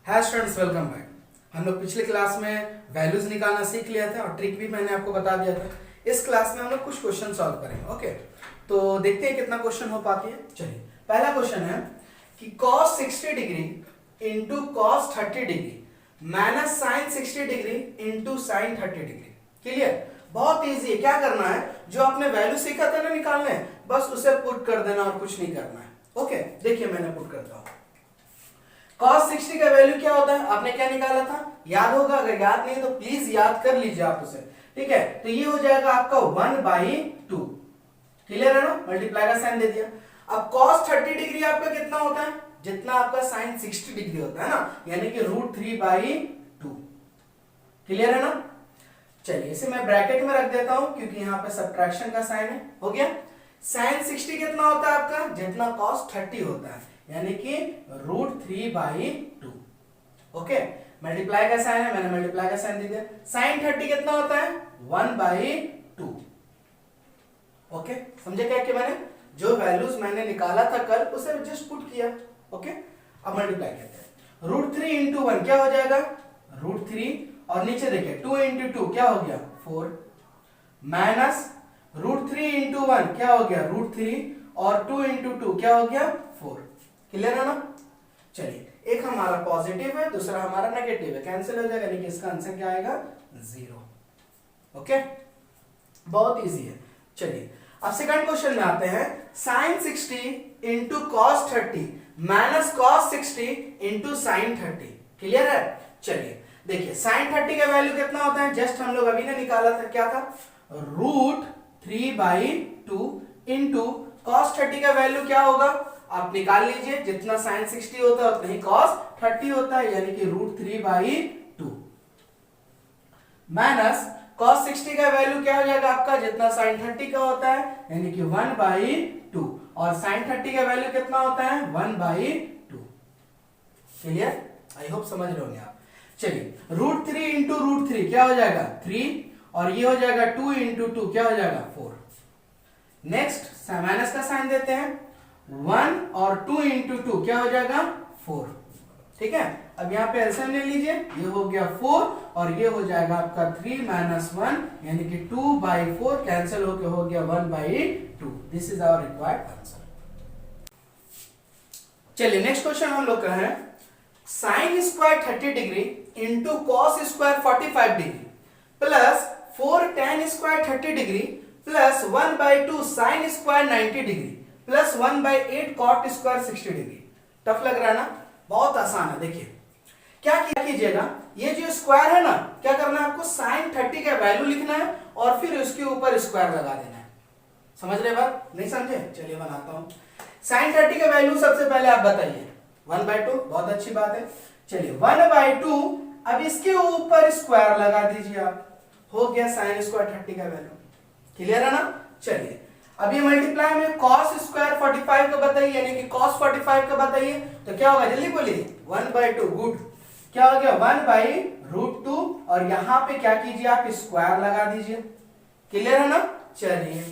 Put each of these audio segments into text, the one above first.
Hi students, welcome back. हम लोग पिछले क्लास में वैल्यूज निकालना सीख लिया था और ट्रिक भी मैंने आपको बता दिया था। इस क्लास में हम लोग कुछ क्वेश्चन सॉल्व करेंगे। ओके, तो देखते हैं कितना क्वेश्चन हो पाती है। चलिए, पहला क्वेश्चन है कि cos 60 degree into cos 30 degree minus sine 60 degree into sine 30 degree. Clear? बहुत इजी है। क्या करना है, जो आपने वैल्यू सीखा था ना निकालने, बस उसे पुट कर देना और कुछ नहीं करना है। ओके, देखिए मैंने पुट करता हूं। cos 60 का वैल्यू क्या होता है, आपने क्या निकाला था, याद होगा? अगर याद नहीं है तो प्लीज याद कर लीजिए आप उसे। ठीक है, तो ये हो जाएगा आपका 1/2। क्लियर है ना? मल्टीप्लाई का साइन दे दिया। अब cos 30 डिग्री आपका कितना होता है, जितना आपका साइन 60 डिग्री होता है ना, यानी कि √3/2। क्लियर है ना? चलिए, इसे मैं ब्रैकेट में रख देता हूं क्योंकि यहां पे सब्ट्रैक्शन का साइन है। हो गया। साइन 60 कितना होता है आपका, जितना cos 30 होता है, यानी कि √3/2। ओके, मल्टीप्लाई का साइन है, मैंने मल्टीप्लाई का साइन दे दिया। साइन 30 कितना होता है, 1/2। ओके, समझे क्या कि मैंने जो वैल्यूज मैंने निकाला था कल उसे जस्ट पुट किया। ओके, अब मल्टीप्लाई करते हैं। √3 × 1 क्या हो जाएगा, √3, और नीचे देखिए 2 × 2 क्या हो गया, 4, माइनस √3 × 1 क्या हो गया, √3, और 2 × 2 क्या हो गया, 4। क्लियर है ना? चलिए, एक हमारा पॉजिटिव है, दूसरा हमारा नेगेटिव है, कैंसिल हो जाएगा, यानी कि इसका आंसर क्या आएगा, 0। ओके, बहुत इजी है। चलिए, अब सेकंड क्वेश्चन में आते हैं। Sine 60 into cos 30 minus cos 60 into sine 30। Clear है? चलिए देखिए, साइन 30 का वैल्यू कितना होता है, जस्ट हम लोग अभी ने निकाला था, क्या था, √3/2 इंटू cos 30 का वैल्यू क्या होगा, आप निकाल लीजिए, जितना साइन 60 होता है उतना ही cos 30 होता है, यानी कि √3/2 माइनस cos 60 का वैल्यू क्या हो जाएगा आपका, जितना साइन 30 का होता है, यानी कि 1/2, और साइन 30 का वैल्यू कितना होता है, 1/2। क्लियर? आई होप समझ रहे होंगे आप। चलिए, √3 इंटू √3 क्या हो जाएगा, 3, और ये हो जाएगा 2 × 2 क्या हो जाएगा, 4। नेक्स्ट माइनस का साइन देते हैं, 1 और 2 × 2 क्या हो जाएगा, 4। ठीक है, अब यहाँ पे एलसीएम ले लीजिए, ये हो गया 4 और ये हो जाएगा आपका 3 - 1, यानी कि 2/4 कैंसिल होके हो गया 1/2। This is our required answer. चलिए, नेक्स्ट क्वेश्चन हम लोग का है, sine square 30 degree into cos square 45 degree plus 4 tan square 30 degree plus 1/2 sine square 90 degree plus 1/8 cot square 60 degree. Tough लग रहा है ना? बहुत आसान है। देखिए क्या कीजिएगा, ये जो स्क्वायर है ना, क्या करना है आपको, साइन 30 का वैल्यू लिखना है और फिर उसके ऊपर स्क्वायर लगा देना है। समझ रहे बात? नहीं समझे? चलिए बनाता हूं। साइन 30 का वैल्यू सबसे पहले आप बताइए, 1/2। बहुत अच्छी बात है। चलिए 1/2, अब इसके ऊपर स्क्वायर लगा दीजिए आप, हो गया साइन स्क्वायर 30 का वैल्यू। क्लियर है ना? चलिए, अब ये मल्टीप्लाई में cos स्क्वायर 45 का बताइए, यानी कि cos 45 का बताइए, तो क्या होगा, जल्दी बोलिए, 1/2। गुड, क्या हो गया, 1/√2, और यहां पे क्या कीजिए आप, स्क्वायर लगा दीजिए। क्लियर है ना? चलिए,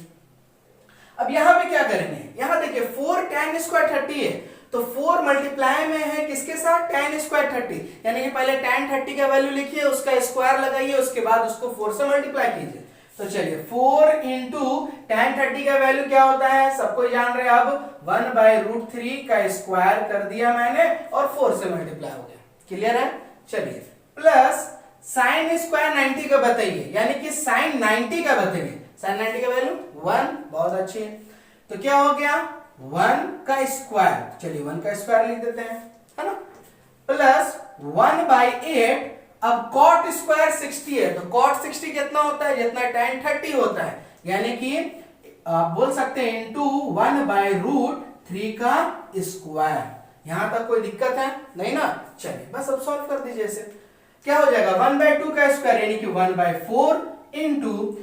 अब यहां पे क्या करेंगे, यहां देखिए 4 tan स्क्वायर 30 है, तो 4 मल्टीप्लाई में है किसके साथ, tan स्क्वायर 30, यानी कि पहले tan 30 का वैल्यू लिखिए, उसका स्क्वायर लगाइए, उसके बाद उसको 4 से मल्टीप्लाई कीजिए। तो चलिए 4 × tan 30 का वैल्यू क्या होता है, सबको जान रहे हैं। अब 1/√3 का स्क्वायर कर दिया मैंने और 4 से मल्टीप्लाई हो गया। क्लियर है? चलिए, प्लस साइन स्क्वायर 90 का बताइए, यानी कि साइन 90 का बताइए, साइन 90 का वैल्यू 1। बहुत अच्छी है, तो क्या हो गया, 1 का स्क्वायर, चलिए 1 का स्क्वायर लिख देते हैं, है ना, प्लस 1/8। अब cot स्क्वायर 60 है, तो cot 60 कितना होता है, जितना tan 30 होता है, यानी कि आप बोल सकते हैं इंटू 1/√3 का स्क्वायर। यहां तक कोई दिक्कत है नहीं ना? चलिए बस अब सॉल्व कर दीजिए इसे। क्या हो जाएगा, 1/2 का स्क्वायर, यानी कि 1/4 इंटू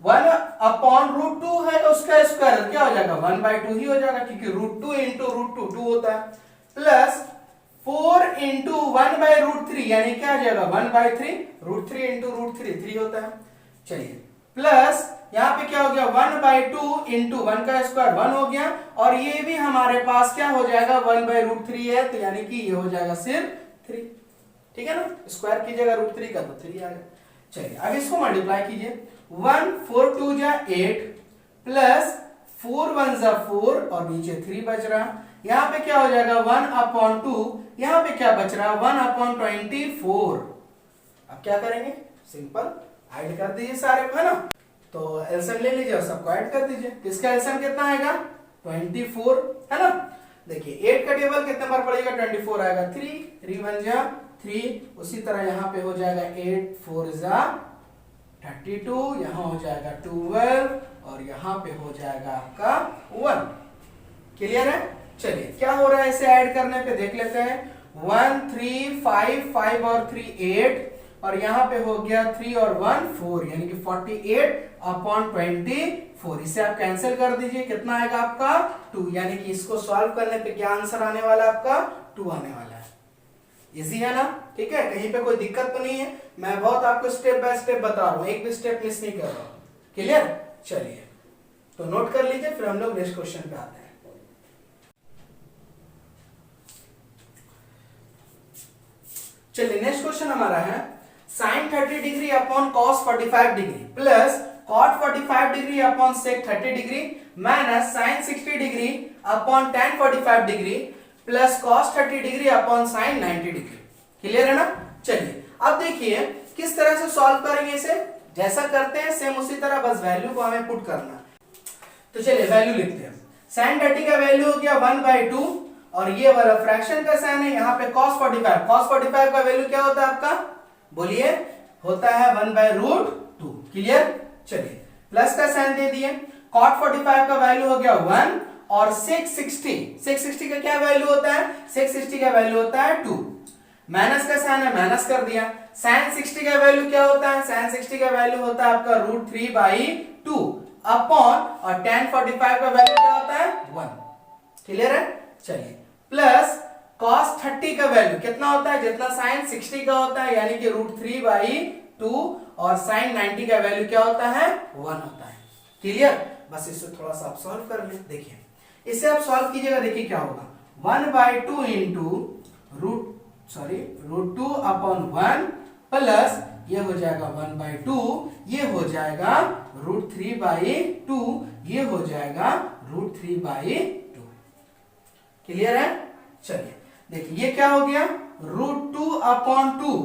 1/√2 है उसका स्क्वायर, क्या हो जाएगा, 1/2 ही हो जाएगा, क्योंकि √2 × √2 2 होता है, प्लस 4 × 1/√3, यानी क्या आ जाएगा, 1/3, √3 × √3 3 होता है। चलिए, प्लस यहां पे क्या हो गया, 1/2 × 1 का स्क्वायर 1 हो गया, और ये भी हमारे पास क्या हो जाएगा, 1/√3 है, तो यानी कि ये हो जाएगा सिर्फ 3, ठीक है ना, स्क्वायर कीजिएगा √3 का तो 3 आ गया। चलिए अब इसको मल्टीप्लाई कीजिए, 1 4 2 जा 8 प्लस 4 1 जा 4 और नीचे 3 बच रहा, यहाँ पे क्या हो जाएगा 1/2, यहाँ पे क्या बच रहा 1/24। अब क्या करेंगे, सिंपल ऐड कर दीजिए सारे को, है ना, तो एलसीएम ले लीजिए और सबको ऐड कर दीजिए। इसका एलसीएम कितना आएगा 24, है ना। देखिए 8 का टेबल कितने बार पड़ेगा 24 आएगा, 3 1 जा 3, उसी तरह यहाँ पे हो जाएगा 8 4 जा 32, यहाँ हो जाएगा 12 और यहाँ पे हो जाएगा आपका 1। क्लियर है। चलिए क्या हो रहा है इसे ऐड करने पे देख लेते हैं, 1 3 5 5 और 3 8 और यहाँ पे हो गया 3 और 1 4, यानी कि 48/24। इसे आप कैंसिल कर दीजिए, कितना आएगा आपका 2, यानी कि इसको सॉल्व करने पे क्या आंसर आने वाला है आपका 2 आने वाला है। इजी है ना, ठीक है, कहीं पे कोई दिक्कत तो नहीं है, मैं बहुत आपको स्टेप बाय स्टेप बता रहा हूं, एक भी स्टेप मिस नहीं कर रहा हूं। क्लियर। चलिए तो नोट कर लीजिए, फिर हम लोग नेक्स्ट क्वेश्चन पे आते हैं। चलिए नेक्स्ट क्वेश्चन हमारा है sin 30 degree upon cos 45 degree plus cot 45 degree upon sec 30 degree minus sin 60 degree upon tan 45 degree plus cos 30 degree upon sin 90 degree. Clear है ना। चलिए अब देखिए किस तरह से सॉल्व करेंगे इसे, जैसा करते हैं सेम उसी तरह, बस वैल्यू को हमें पुट करना। तो चलिए वैल्यू लिखते हैं, sin 30 का वैल्यू हो गया 1/2 और ये वाला फ्रैक्शन का साइन है, यहाँ पे cos 45 का वैल्यू क्या होता है आपका, बोलिए, होता है 1/√2। क्लियर। चलिए प्लस का साइन दे दिए, cot 45 का वैल्यू हो गया 1 और sec 60 का क्या वैल्यू होता है, sec 60 का वैल्यू होता है 2। माइनस का साइन है, माइनस कर दिया। sin 60 का वैल्यू क्या होता है, sin 60 का वैल्यू होता है आपका √3/2 अपॉन और tan 45 का वैल्यू क्या होता है 1। क्लियर है। चलिए प्लस cos 30 का वैल्यू कितना होता है, जितना sin 60 का होता है, यानी कि √3/2 और sin 90 का वैल्यू क्या होता है 1 होता है। क्लियर। बस इसे थोड़ा सा आप सॉल्व कर लें, देखिए इसे आप सॉल्व कीजिएगा, देखिए क्या होगा 1/2 इंटू √2 अपॉन 1 प्लस ये हो जाएगा 1/2, ये हो जाएगा √3/2, ये हो जाएगा √3/2। क्लियर है। चलिए देखिए ये क्या हो गया √2 अपॉन 2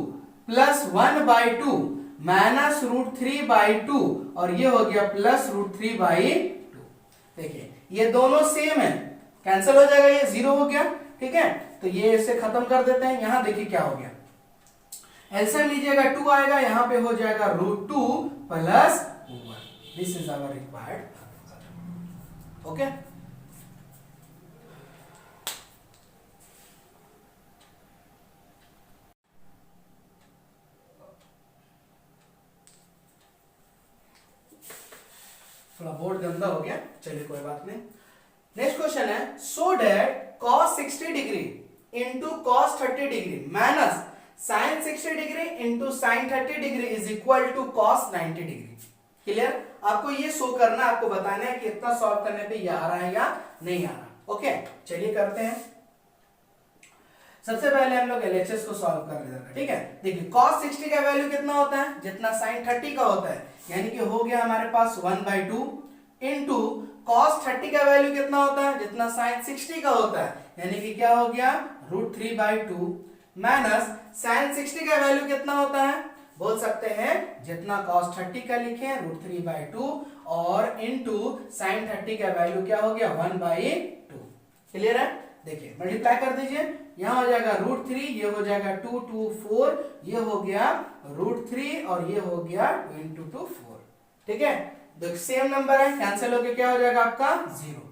प्लस 1/2 माइनस √3/2 और ये हो गया प्लस √3/2। देखिए ये दोनों सेम है, कैंसिल हो जाएगा, ये 0 हो गया। ठीक है, तो ये इसे खत्म कर देते हैं। यहां देखिए क्या हो गया, एलसीएम लीजिएगा 2 आएगा, यहां पे हो जाएगा √2 plus 1। This is our required answer. Okay, थोड़ा बोर्ड गंदा हो गया, चलिए कोई बात नहीं। नेक्स्ट क्वेश्चन है, so that cos 60 degree into cos 30 degree minus sin 60 degree into sin 30 degree is equal to cos 90 degree. Clear. आपको ये शो करना, आपको बताना है कि इतना सॉल्व करने पे ये आ रहा है या नहीं आ रहा। ओके, चलिए करते हैं। सबसे पहले हम लोग LHS को सॉल्व कर लेते हैं। ठीक है, देखिए cos 60 का वैल्यू कितना होता है, जितना sin 30 का होता है, यानी कि हो गया हमारे पास 1/2 इंटू cos 30 का वैल्यू कितना होता है, जितना sin 60 का होता है, यानी कि क्या हो गया √3/2 माइनस sin 60 का वैल्यू कितना होता है, बोल सकते हैं जितना cos 30 का लिखे √3/2 और इंटू sin 30 का वैल्यू क्या हो गया 1/2। क्लियर है। देखिए मल्टीप्लाई कर दीजिए, यहां हो जाएगा √3, ये हो जाएगा 2 2 4, ये हो गया √3 और ये हो गया 2 into 2 4। ठीक है, देखिए सेम नंबर है, कैंसिल होके क्या हो जाएगा आपका 0।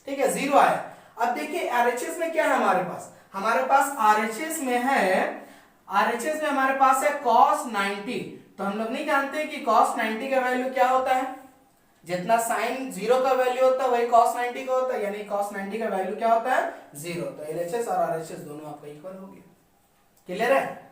ठीक है, 0 आया। अब देखिए RHS में क्या है हमारे पास, हमारे पास RHS में हमारे पास है cos 90। तो हम लोग नहीं जानते कि cos 90 का वैल्यू क्या होता है, जितना sin 0 का वैल्यू होता है वही cos 90 का होता है, यानी cos 90 का वैल्यू क्या होता है 0। तो LHS और RHS दोनों आपका इक्वल हो गया। क्लियर है।